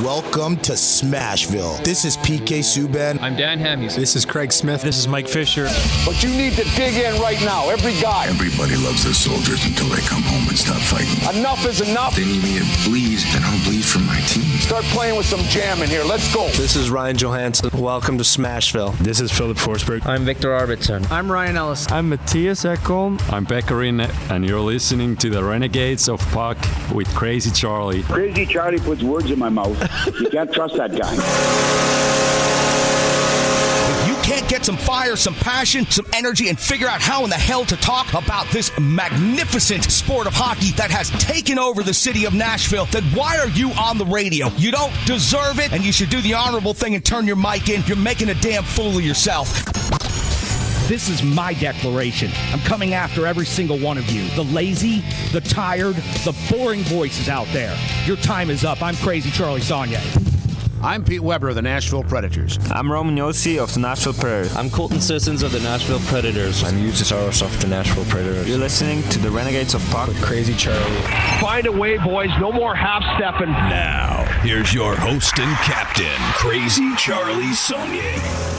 Welcome to Smashville. This is PK Subban. I'm Dan Hamhuis. This is Craig Smith. This is Mike Fisher. But you need to dig in right now, every guy. Everybody loves their soldiers until they come home and stop fighting. Enough is enough. They need me to bleed, and I'll bleed for my team. Start playing with some jam in here. Let's go. This is Ryan Johansson. Welcome to Smashville. This is Philip Forsberg. I'm Victor Arvidsson. I'm Ryan Ellis. I'm Matthias Ekholm. I'm Beckerin, and you're listening to the Renegades of Puck with Crazy Charlie. Crazy Charlie puts words in my mouth. You can't trust that guy. If you can't get some fire, some passion, some energy, and figure out how in the hell to talk about this magnificent sport of hockey that has taken over the city of Nashville, then why are you on the radio? You don't deserve it, and you should do the honorable thing and turn your mic in. You're making a damn fool of yourself. This is my declaration. I'm coming after every single one of you. The lazy, the tired, the boring voices out there. Your time is up. I'm Crazy Charlie Saunier. I'm Pete Weber of the Nashville Predators. I'm Roman Yossi of the Nashville Predators. I'm Colton Sissons of the Nashville Predators. I'm Eustace of the Nashville Predators. You're listening to the Renegades of Puck with Crazy Charlie. Find a way, boys. No more half-stepping. Now, here's your host and captain, Crazy Charlie Saunier.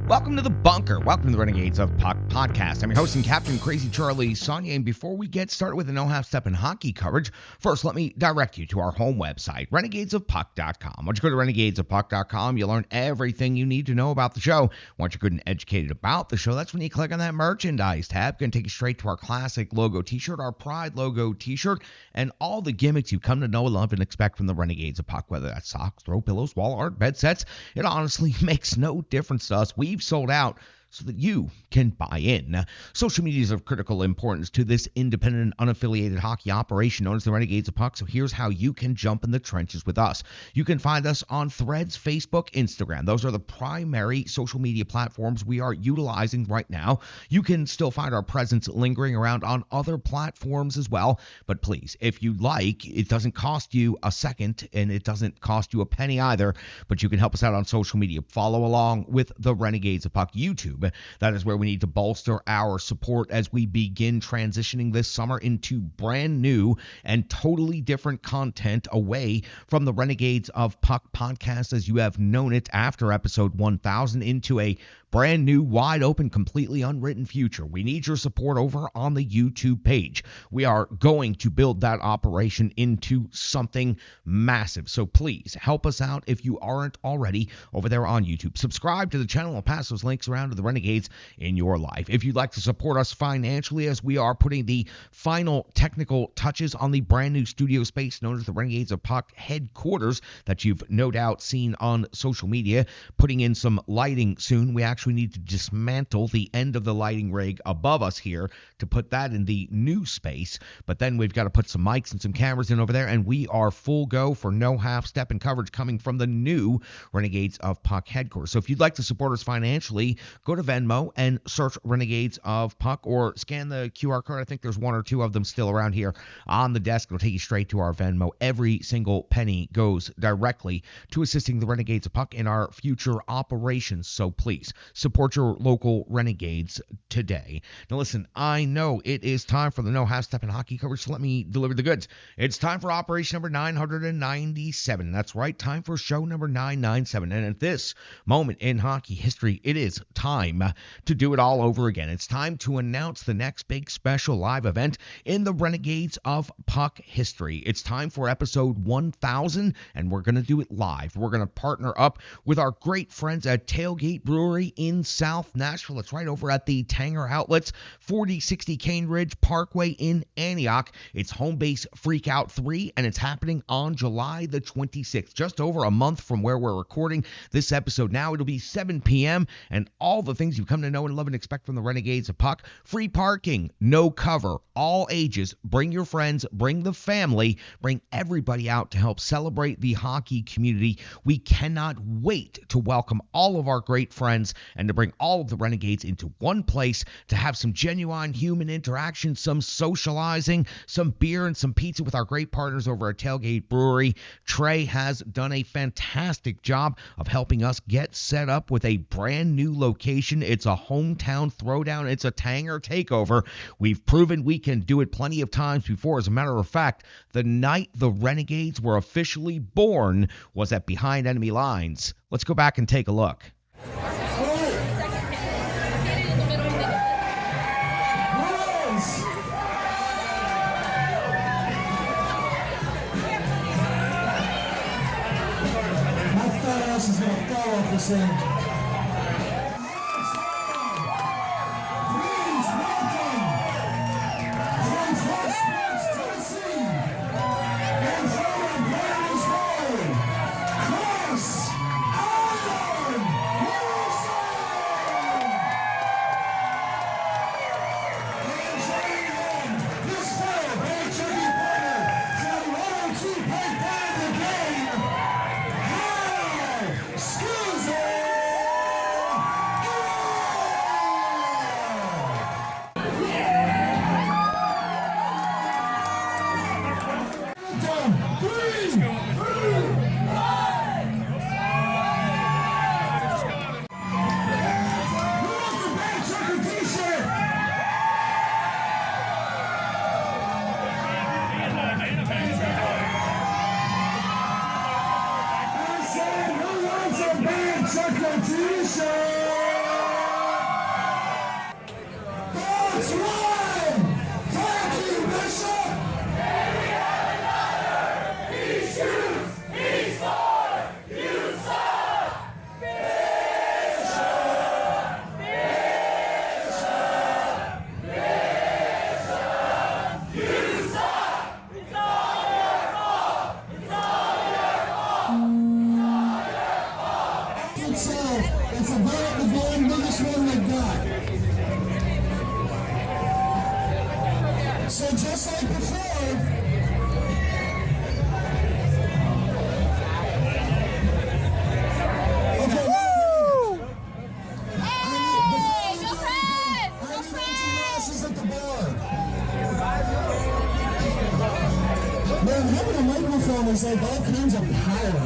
Welcome to the bunker. Welcome to the Renegades of Puck podcast. I'm your host and captain, Crazy Charlie Saunier. And before we get started with the No Half Step in hockey coverage, first let me direct you to our home website, renegadesofpuck.com. Once you go to renegadesofpuck.com, you'll learn everything you need to know about the show. Once you're good and educated about the show, that's when you click on that merchandise tab. Going to take you straight to our classic logo t-shirt, our Pride logo t-shirt, and all the gimmicks you've come to know, love, and expect from the Renegades of Puck, whether that's socks, throw pillows, wall art, bed sets. It honestly makes no difference to us. We've sold out so that you can buy in. Now, social media is of critical importance to this independent and unaffiliated hockey operation known as the Renegades of Puck, so here's how you can jump in the trenches with us. You can find us on Threads, Facebook, Instagram. Those are the primary social media platforms we are utilizing right now. You can still find our presence lingering around on other platforms as well, but please, if you like, it doesn't cost you a second and it doesn't cost you a penny either, but you can help us out on social media. Follow along with the Renegades of Puck YouTube. That is where we need to bolster our support as we begin transitioning this summer into brand new and totally different content away from the Renegades of Puck podcast as you have known it after episode 1000 into a brand new, wide open, completely unwritten future. We need your support over on the YouTube page. We are going to build that operation into something massive. So please help us out if you aren't already over there on YouTube. Subscribe to the channel and pass those links around to the Renegades in your life. If you'd like to support us financially as we are putting the final technical touches on the brand new studio space known as the Renegades of Puck headquarters that you've no doubt seen on social media, putting in some lighting soon. We actually need to dismantle the end of the lighting rig above us here to put that in the new space, but then we've got to put some mics and some cameras in over there, and we are full go for no half step in coverage coming from the new Renegades of Puck headquarters. So if you'd like to support us financially, go to Venmo and search Renegades of Puck or scan the QR code. I think there's one or two of them still around here on the desk. It'll take you straight to our Venmo. Every single penny goes directly to assisting the Renegades of Puck in our future operations. So please support your local Renegades today. Now listen, I know it is time for the No Half Step in hockey coverage, so let me deliver the goods. It's time for operation number 997. That's right, time for show number 997. And at this moment in hockey history, it is time to do it all over again. It's time to announce the next big special live event in the Renegades of Puck history. It's time for episode 1000, and we're going to do it live. We're going to partner up with our great friends at Tailgate Brewery in South Nashville. It's right over at the Tanger Outlets, 4060 Cane Ridge Parkway in Antioch. It's Home Base Freakout 3, and it's happening on July the 26th, just over a month from where we're recording this episode. Now it'll be 7 p.m., and all the things you've come to know and love and expect from the Renegades of Puck. Free parking, no cover, all ages. Bring your friends, bring the family, bring everybody out to help celebrate the hockey community. We cannot wait to welcome all of our great friends and to bring all of the Renegades into one place to have some genuine human interaction, some socializing, some beer and some pizza with our great partners over at Tailgate Brewery. Trey has done a fantastic job of helping us get set up with a brand new location. It's a hometown throwdown. It's a Tanger takeover. We've proven we can do it plenty of times before. As a matter of fact, the night the Renegades were officially born was at Behind Enemy Lines. Let's go back and take a look. Is going to fall off this thing. Please welcome from Frostworks, Tennessee, and from Brandon's Road, Chris Allen Wilson! And joining him, this fellow, Bay Turkey partner, from 102 Pike Down the Game, it's about the game, biggest one they've got. So just like before, okay. Woo! Hey! Go Preds! Go Preds! At the board. Man, having a microphone is like all kinds of power.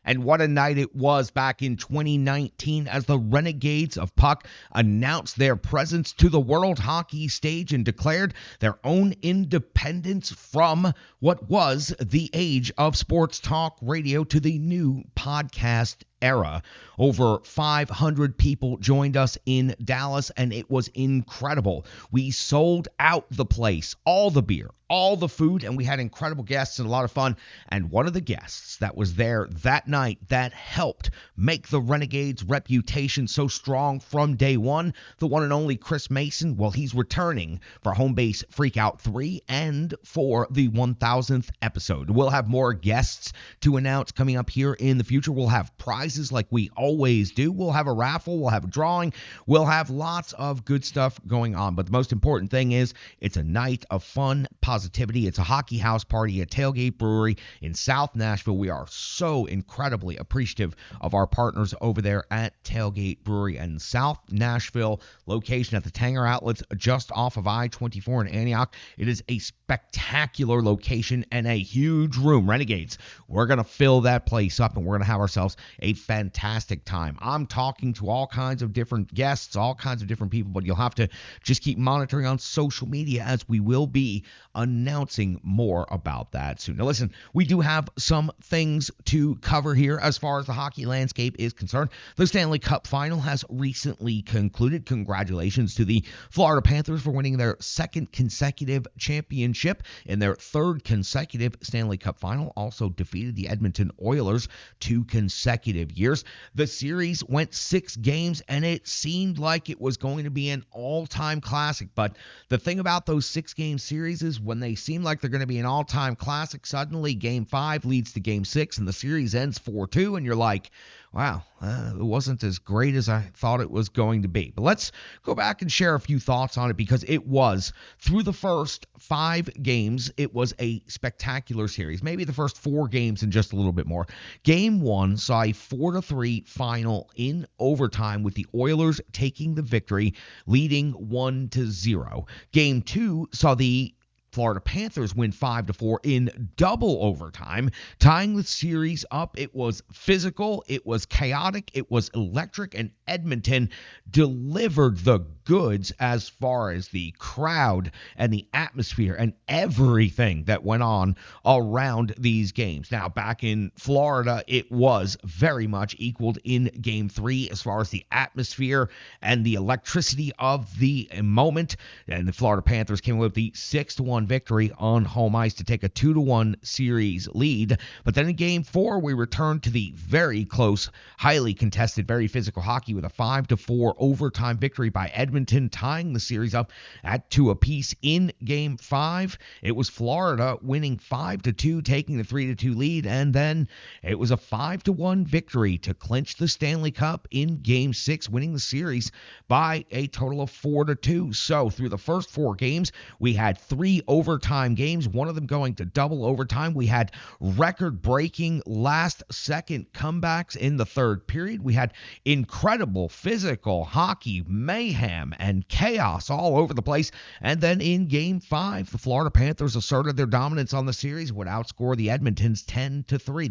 And what a night it was back in 2019 as the Renegades of Puck announced their presence to the world hockey stage and declared their own independence from what was the age of sports talk radio to the new podcast era. Over 500 people joined us in Dallas, and it was incredible. We sold out the place, all the beer, all the food, and we had incredible guests and a lot of fun. And one of the guests that was there that night that helped make the Renegades' reputation so strong from day one, the one and only Chris Mason, well, he's returning for Home Base Freakout 3 and for the 1000th episode. We'll have more guests to announce coming up here in the future. We'll have prizes like we always do. We'll have a raffle. We'll have a drawing. We'll have lots of good stuff going on. But the most important thing is it's a night of fun, positivity. It's a hockey house party at Tailgate Brewery in South Nashville. We are so incredibly appreciative of our partners over there at Tailgate Brewery and South Nashville location at the Tanger Outlets just off of I-24 in Antioch. It is a spectacular location and a huge room. Renegades, we're going to fill that place up and we're going to have ourselves a fantastic time. I'm talking to all kinds of different guests, all kinds of different people, but you'll have to just keep monitoring on social media as we will be announcing more about that soon. Now listen, we do have some things to cover here as far as the hockey landscape is concerned. The Stanley Cup final has recently concluded. Congratulations to the Florida Panthers for winning their second consecutive championship in their third consecutive Stanley Cup final. Also defeated the Edmonton Oilers 2 consecutive years. The series went 6 games, and it seemed like it was going to be an all-time classic. But the thing about those 6-game series is when they seem like they're going to be an all-time classic, suddenly Game 5 leads to Game 6, and the series ends 4-2, and you're like, wow, it wasn't as great as I thought it was going to be. But let's go back and share a few thoughts on it, because it was, through the first 5 games, it was a spectacular series. Maybe the first 4 games and just a little bit more. Game 1 saw a 4-3 final in overtime, with the Oilers taking the victory, leading 1-0. Game 2 saw the Florida Panthers win 5-4 in double overtime, tying the series up. It was physical, it was chaotic, it was electric, and Edmonton delivered the goods as far as the crowd and the atmosphere and everything that went on around these games. Now, back in Florida, it was very much equaled in Game 3 as far as the atmosphere and the electricity of the moment. And the Florida Panthers came away with the 6-1 victory on home ice to take a 2-1 series lead. But then in Game 4, we returned to the very close, highly contested, very physical hockey with a 5-4 overtime victory by Edmonton, tying the series up at 2 apiece. In Game 5, it was Florida winning 5-2, taking the 3-2 lead, and then it was a 5-1 victory to clinch the Stanley Cup in Game 6, winning the series by a total of 4-2. So through the first 4 games, we had 3 overtime games, one of them going to double overtime. We had record-breaking last-second comebacks in the third period. We had incredible physical hockey, mayhem, and chaos all over the place. And then in Game 5, the Florida Panthers asserted their dominance on the series, would outscore the Edmontons 10-3.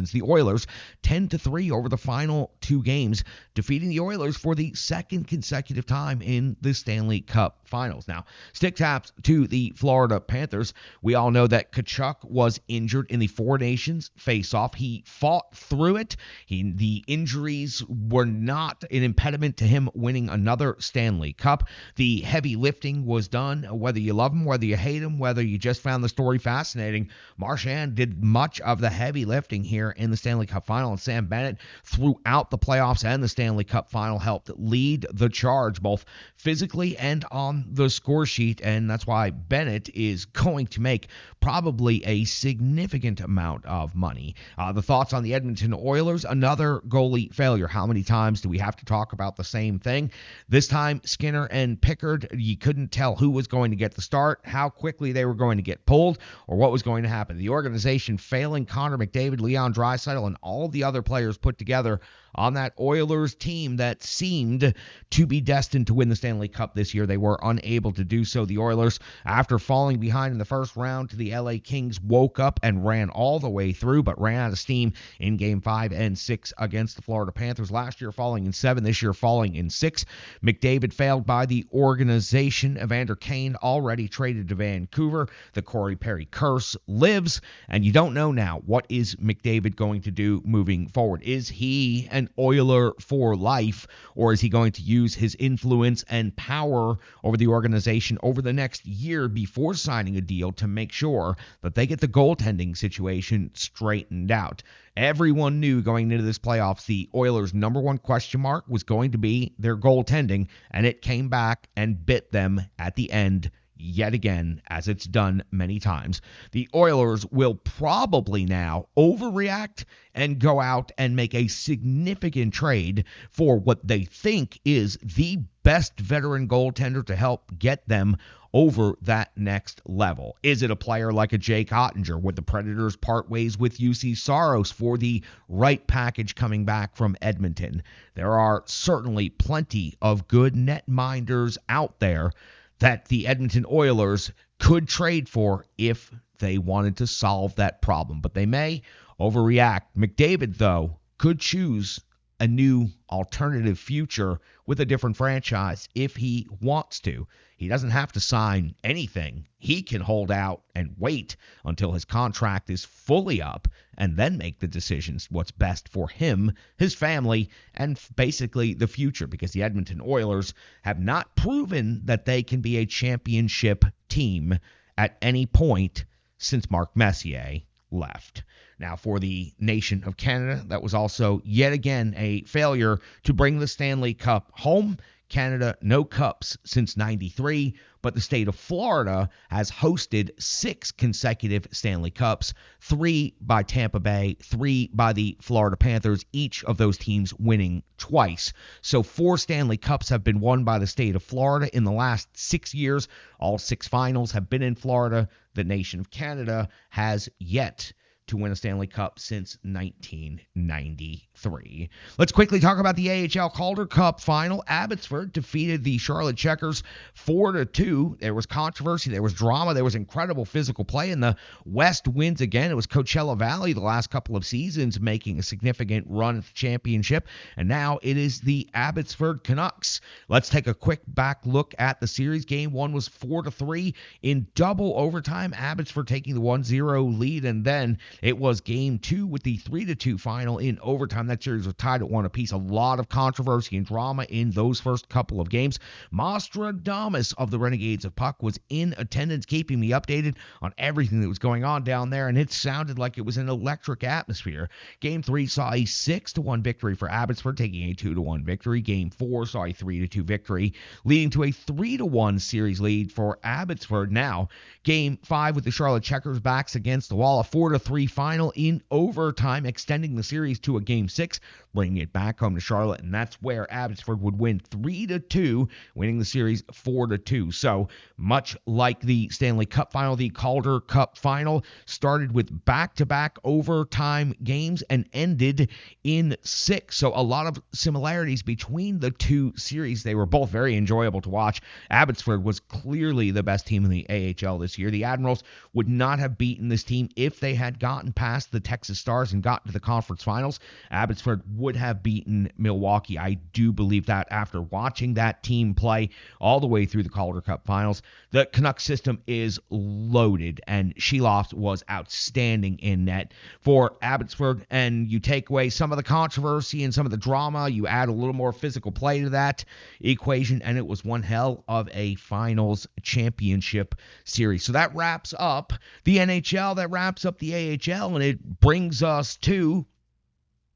The Oilers 10-3 over the final 2 games, defeating the Oilers for the second consecutive time in the Stanley Cup Finals. Now, stick taps to the Florida Panthers. We all know that Tkachuk was injured in the Four Nations face-off. He fought through it. The injuries were not an impediment to him winning another Stanley Cup. The heavy lifting was done. Whether you love him, whether you hate him, whether you just found the story fascinating, Marchand did much of the heavy lifting here in the Stanley Cup Final, and Sam Bennett throughout the playoffs and the Stanley Cup Final helped lead the charge, both physically and on the score sheet, and that's why Bennett is going to make probably a significant amount of money. The thoughts on the Edmonton Oilers, another goalie failure. How many times do we have to talk about the same thing? This time, Skinner and Pickard, you couldn't tell who was going to get the start, how quickly they were going to get pulled, or what was going to happen. The organization failing Connor McDavid, Leon Draisaitl, and all the other players put together on that Oilers team that seemed to be destined to win the Stanley Cup this year. They were unable to do so. The Oilers, after falling behind in the first round to the LA Kings, woke up and ran all the way through, but ran out of steam in Game 5 and 6 against the Florida Panthers. Last year falling in 7, this year falling in 6. McDavid failed by the organization. Evander Kane already traded to Vancouver. The Corey Perry curse lives, and you don't know now, what is McDavid going to do moving forward? Is he an Oiler for life, or is he going to use his influence and power over the organization over the next year before signing a deal to make sure that they get the goaltending situation straightened out? Everyone knew going into this playoffs the Oilers' number one question mark was going to be their goaltending, and it came back and bit them at the end yet again, as it's done many times. The Oilers will probably now overreact and go out and make a significant trade for what they think is the best veteran goaltender to help get them over that next level. Is it a player like a Jake Ottinger? Would the Predators part ways with UC Saros for the right package coming back from Edmonton? There are certainly plenty of good netminders out there that the Edmonton Oilers could trade for if they wanted to solve that problem. But they may overreact. McDavid, though, could choose a new alternative future with a different franchise if he wants to. He doesn't have to sign anything. He can hold out and wait until his contract is fully up and then make the decisions what's best for him, his family, and basically the future, because the Edmonton Oilers have not proven that they can be a championship team at any point since Mark Messier left. Now, for the nation of Canada, that was also yet again a failure to bring the Stanley Cup home. Canada, no cups since 93, but the state of Florida has hosted 6 consecutive Stanley Cups, 3 by Tampa Bay, 3 by the Florida Panthers, each of those teams winning twice. So 4 Stanley Cups have been won by the state of Florida in the last 6 years. All 6 finals have been in Florida. The nation of Canada has yet to win a Stanley Cup since 1993. Let's quickly talk about the AHL Calder Cup final. Abbotsford defeated the Charlotte Checkers 4-2. There was controversy, there was drama, there was incredible physical play, and the West wins again. It was Coachella Valley the last couple of seasons making a significant run at the championship, and now it is the Abbotsford Canucks. Let's take a quick back look at the series. Game 1 was 4-3 in double overtime, Abbotsford taking the 1-0 lead, and then it was Game 2 with the 3-2 final in overtime. That series was tied at 1 apiece. A lot of controversy and drama in those first couple of games. Nostradamus of the Renegades of Puck was in attendance, keeping me updated on everything that was going on down there, and it sounded like it was an electric atmosphere. Game 3 saw a 6-1 victory for Abbotsford, taking a 2-1 victory. Game 4 saw a 3-2 victory, leading to a 3-1 series lead for Abbotsford. Now, Game 5 with the Charlotte Checkers backs against the wall, a 4-3 final in overtime, extending the series to a Game 6, bringing it back home to Charlotte, and that's where Abbotsford would win 3-2, winning the series 4-2. So, much like the Stanley Cup final, the Calder Cup final started with back-to-back overtime games and ended in 6. So, a lot of similarities between the two series. They were both very enjoyable to watch. Abbotsford was clearly the best team in the AHL this year. The Admirals would not have beaten this team if they had gotten past the Texas Stars and gotten to the conference finals. Abbotsford would have beaten Milwaukee. I do believe that after watching that team play all the way through the Calder Cup finals. The Canucks system is loaded, and Sheloff was outstanding in net for Abbotsford. And you take away some of the controversy and some of the drama, you add a little more physical play to that equation, and it was one hell of a finals championship series. So that wraps up the NHL, that wraps up the AHL, and it brings us to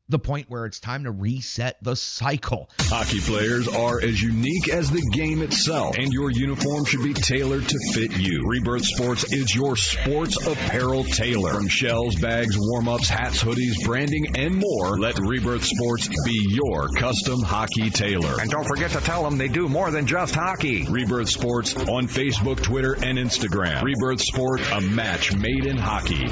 the point where it's time to reset the cycle. Hockey players are as unique as the game itself, and your uniform should be tailored to fit you. Rebirth Sports is your sports apparel tailor. From shells, bags, warm-ups, hats, hoodies, branding, and more, let Rebirth Sports be your custom hockey tailor. And don't forget to tell them they do more than just hockey. Rebirth Sports on Facebook, Twitter, and Instagram. Rebirth Sport, a match made in hockey.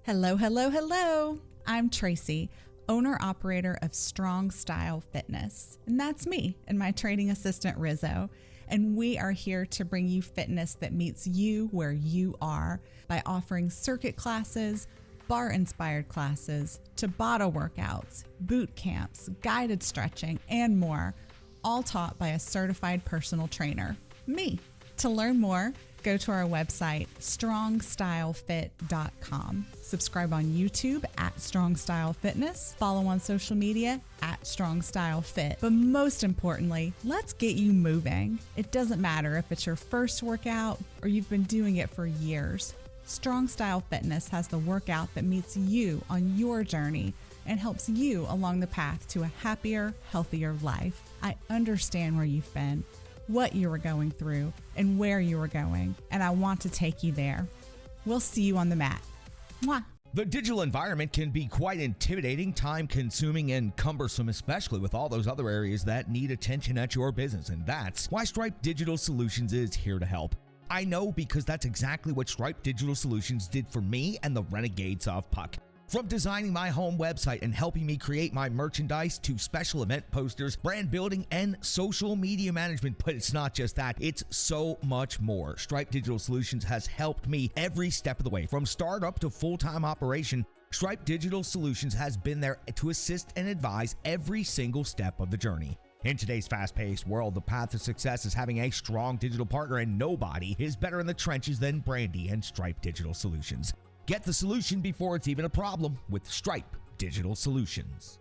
Hello, hello, hello. I'm Tracy, owner-operator of Strong Style Fitness. And that's me and my training assistant, Rizzo. And we are here to bring you fitness that meets you where you are by offering circuit classes, bar-inspired classes, Tabata workouts, boot camps, guided stretching, and more, all taught by a certified personal trainer, me. To learn more, go to our website, strongstylefit.com. Subscribe on YouTube at Strong Style Fitness. Follow on social media at Strong Style Fit. But most importantly, let's get you moving. It doesn't matter if it's your first workout or you've been doing it for years. Strong Style Fitness has the workout that meets you on your journey and helps you along the path to a happier, healthier life. I understand where you've been, what you were going through, and where you were going, and I want to take you there. We'll see you on the mat. Mwah. The digital environment can be quite intimidating, time-consuming, and cumbersome, especially with all those other areas that need attention at your business, and that's why Stripe Digital Solutions is here to help. I know because that's exactly what Stripe Digital Solutions did for me and the Renegades of Puck. From designing my home website and helping me create my merchandise to special event posters, brand building, and social media management. But it's not just that, it's so much more. Stripe Digital Solutions has helped me every step of the way. From startup to full-time operation, Stripe Digital Solutions has been there to assist and advise every single step of the journey. In today's fast-paced world, the path to success is having a strong digital partner, and nobody is better in the trenches than Brandy and Stripe Digital Solutions. Get the solution before it's even a problem with Stripe Digital Solutions.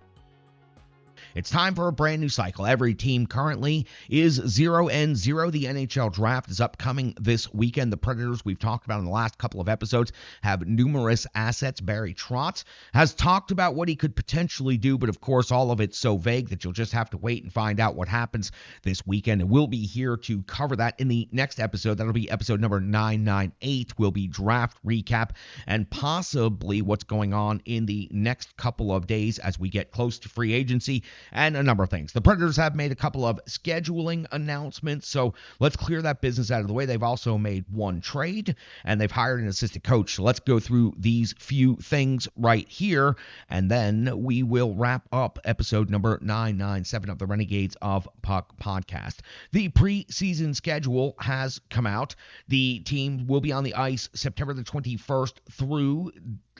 It's time for a brand new cycle. Every team currently is 0-0. The NHL draft is upcoming this weekend. The Predators, we've talked about in the last couple of episodes, have numerous assets. Barry Trotz has talked about what he could potentially do, but of course all of it's so vague that you'll just have to wait and find out what happens this weekend. And we'll be here to cover that in the next episode. That'll be episode number 998. Will be draft recap and possibly what's going on in the next couple of days as we get close to free agency and a number of things. The Predators have made a couple of scheduling announcements, so let's clear that business out of the way. They've also made one trade, and they've hired an assistant coach. So let's go through these few things right here, and then we will wrap up episode number 997 of the Renegades of Puck podcast. The preseason schedule has come out. The team will be on the ice September the 21st through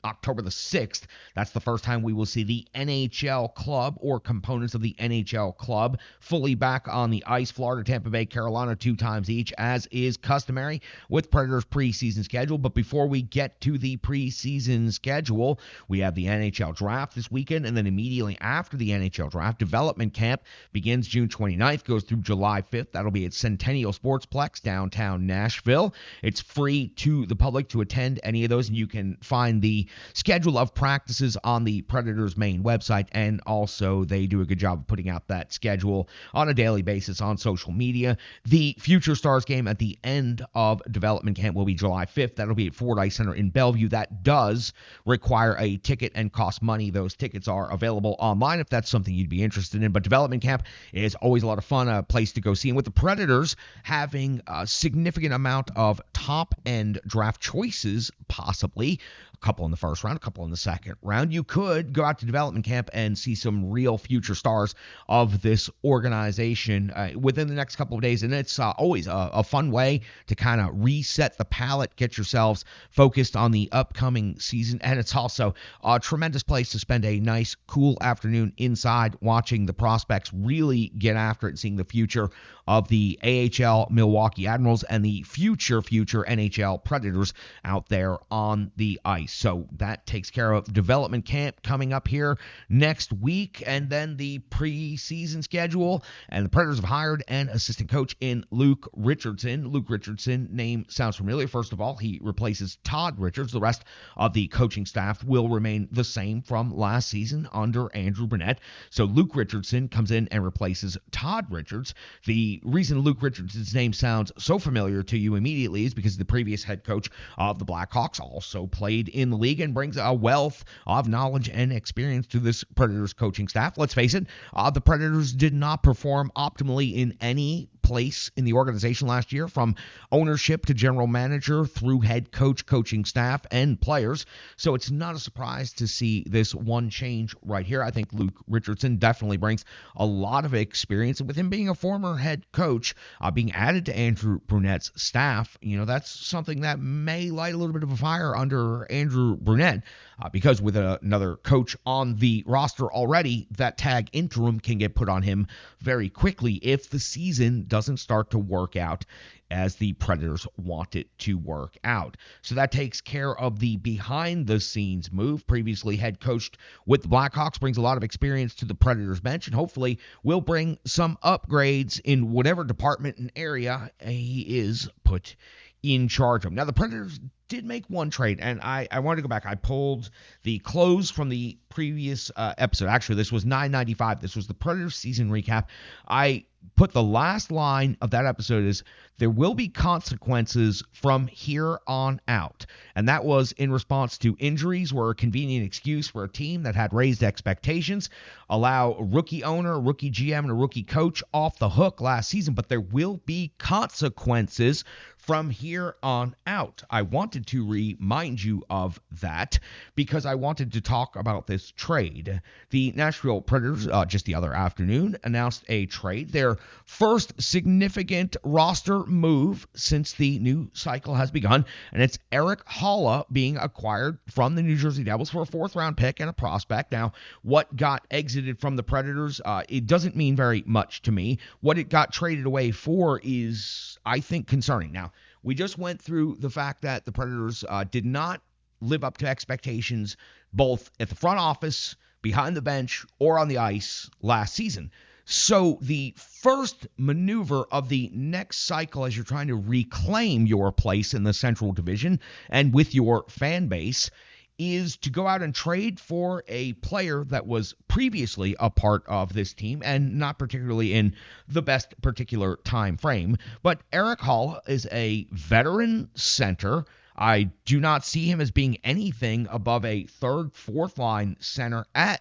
October the 6th. That's the first time we will see the NHL club or components of the NHL club fully back on the ice. Florida, Tampa Bay, Carolina, 2 times each, as is customary with Predators preseason schedule. But before we get to the preseason schedule, we have the NHL draft this weekend, and then immediately after the NHL draft, development camp begins June 29th, goes through July 5th. That'll be at Centennial Sportsplex, downtown Nashville. It's free to the public to attend any of those, and you can find the schedule of practices on the Predators main website, and also they do a good job of putting out that schedule on a daily basis on social media. The Future Stars game at the end of development camp will be July 5th. That'll be at Ford Ice Center in Bellevue. That does require a ticket and cost money. Those tickets are available online if that's something you'd be interested in, but development camp is always a lot of fun, a place to go see. And with the Predators having a significant amount of top-end draft choices, possibly a couple in the first round, a couple in the second round, you could go out to development camp and see some real future stars of this organization within the next couple of days. And it's always a fun way to kind of reset the palette, get yourselves focused on the upcoming season. And it's also a tremendous place to spend a nice, cool afternoon inside watching the prospects really get after it and seeing the future of the AHL Milwaukee Admirals and the future NHL Predators out there on the ice. So that takes care of development camp coming up here next week, and then the preseason schedule. And the Predators have hired an assistant coach in Luke Richardson. Luke Richardson, name sounds familiar. First of all, he replaces Todd Richards. The rest of the coaching staff will remain the same from last season under Andrew Brunette. So Luke Richardson comes in and replaces Todd Richards. The reason Luke Richardson's name sounds so familiar to you immediately is because the previous head coach of the Blackhawks also played in the league and brings a wealth of knowledge and experience to this Predators coaching staff. Let's face it, the Predators did not perform optimally in any place in the organization last year, from ownership to general manager through head coach, coaching staff, and players. So it's not a surprise to see this one change right here. I think Luke Richardson definitely brings a lot of experience, and with him being a former head coach, being added to Andrew Brunette's staff, that's something that may light a little bit of a fire under Andrew Brunette, because with another coach on the roster already, that tag interim can get put on him very quickly if the season doesn't start to work out as the Predators want it to work out. So that takes care of the behind-the-scenes move. Previously head coached with the Blackhawks, brings a lot of experience to the Predators bench, and hopefully will bring some upgrades in whatever department and area he is put in charge of. Now, the Predators did make one trade, and I wanted to go back. I pulled the close from the previous episode. Actually, this was 995. This was the Predators season recap. I put the last line of that episode is, there will be consequences from here on out. And that was in response to injuries were a convenient excuse for a team that had raised expectations, allow a rookie owner, rookie GM, and a rookie coach off the hook last season, but there will be consequences from here on out. I wanted to remind you of that because I wanted to talk about this trade. The Nashville Predators, just the other afternoon, announced a trade, their first significant roster move since the new cycle has begun, and it's Eric Haula being acquired from the New Jersey Devils for a 4th-round pick and a prospect. Now, what got exited from the Predators, it doesn't mean very much to me. What it got traded away for is, I think, concerning. Now, we just went through the fact that the Predators did not live up to expectations, both at the front office, behind the bench or on the ice last season. So the first maneuver of the next cycle as you're trying to reclaim your place in the Central Division and with your fan base is to go out and trade for a player that was previously a part of this team and not particularly in the best particular time frame. But Erik Haula is a veteran center. I do not see him as being anything above a third, fourth line center at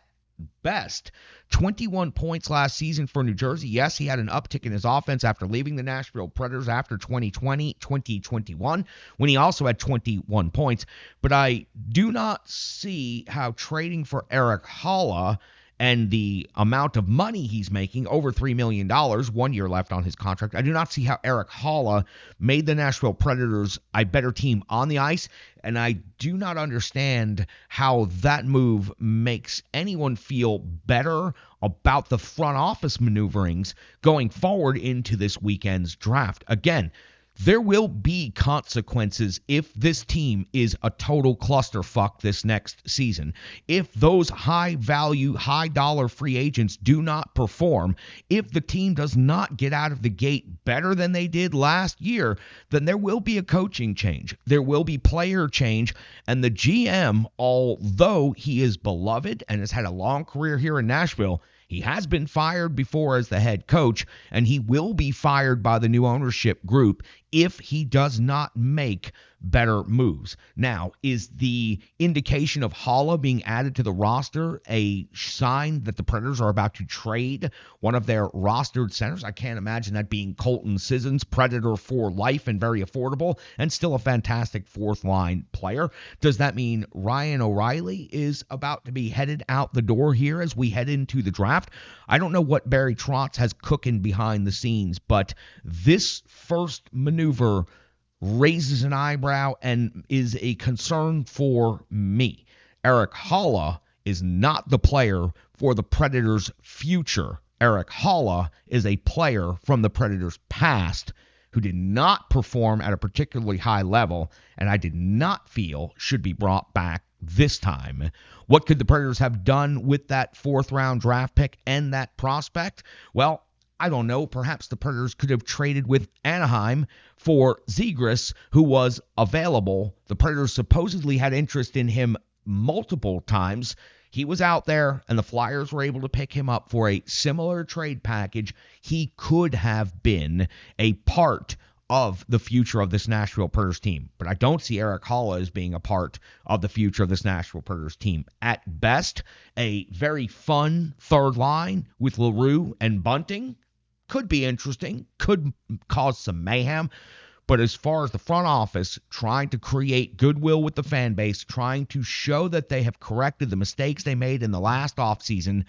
best. 21 points last season for New Jersey. Yes, he had an uptick in his offense after leaving the Nashville Predators after 2020-2021, when he also had 21 points. But I do not see how trading for Erik Haula and the amount of money he's making, over $3 million, 1 year left on his contract, I do not see how Erik Haula made the Nashville Predators a better team on the ice, and I do not understand how that move makes anyone feel better about the front office maneuverings going forward into this weekend's draft. Again, there will be consequences if this team is a total clusterfuck this next season. If those high-value, high-dollar free agents do not perform, if the team does not get out of the gate better than they did last year, then there will be a coaching change. There will be player change, and the GM, although he is beloved and has had a long career here in Nashville, he has been fired before as the head coach, and he will be fired by the new ownership group if he does not make better moves. Now, is the indication of Haula being added to the roster a sign that the Predators are about to trade one of their rostered centers? I can't imagine that being Colton Sissons, Predator for life and very affordable, and still a fantastic fourth-line player. Does that mean Ryan O'Reilly is about to be headed out the door here as we head into the draft? I don't know what Barry Trotz has cooking behind the scenes, but this first maneuver raises an eyebrow and is a concern for me. Erik Haula is not the player for the Predators' future. Erik Haula is a player from the Predators' past who did not perform at a particularly high level, and I did not feel should be brought back this time. What could the Predators have done with that fourth-round draft pick and that prospect? Well, I don't know. Perhaps the Predators could have traded with Anaheim for Zegras, who was available. The Predators supposedly had interest in him multiple times. He was out there, and the Flyers were able to pick him up for a similar trade package. He could have been a part of the future of this Nashville Predators team. But I don't see Erik Haula as being a part of the future of this Nashville Predators team. At best, a very fun third line with LaRue and Bunting. Could be interesting, could cause some mayhem. But as far as the front office trying to create goodwill with the fan base, trying to show that they have corrected the mistakes they made in the last offseason,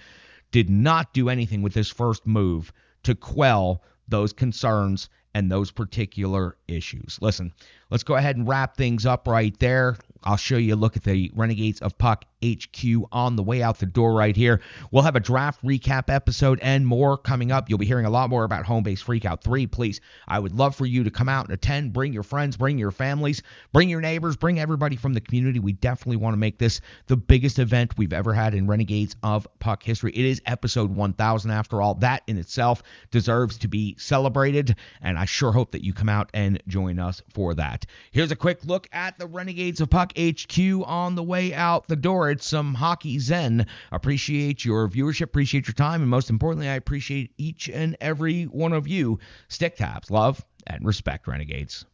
did not do anything with this first move to quell those concerns and those particular issues. Listen, let's go ahead and wrap things up right there. I'll show you a look at the Renegades of Puck HQ on the way out the door right here. We'll have a draft recap episode and more coming up. You'll be hearing a lot more about Home Base Freakout 3. Please, I would love for you to come out and attend. Bring your friends, bring your families, bring your neighbors, bring everybody from the community. We definitely want to make this the biggest event we've ever had in Renegades of Puck history. It is episode 1000 after all. That in itself deserves to be celebrated, and I sure hope that you come out and join us for that. Here's a quick look at the Renegades of Puck HQ on the way out the door. It's some hockey zen. Appreciate your viewership, appreciate your time, and most importantly, I appreciate each and every one of you. Stick taps, love, and respect, Renegades.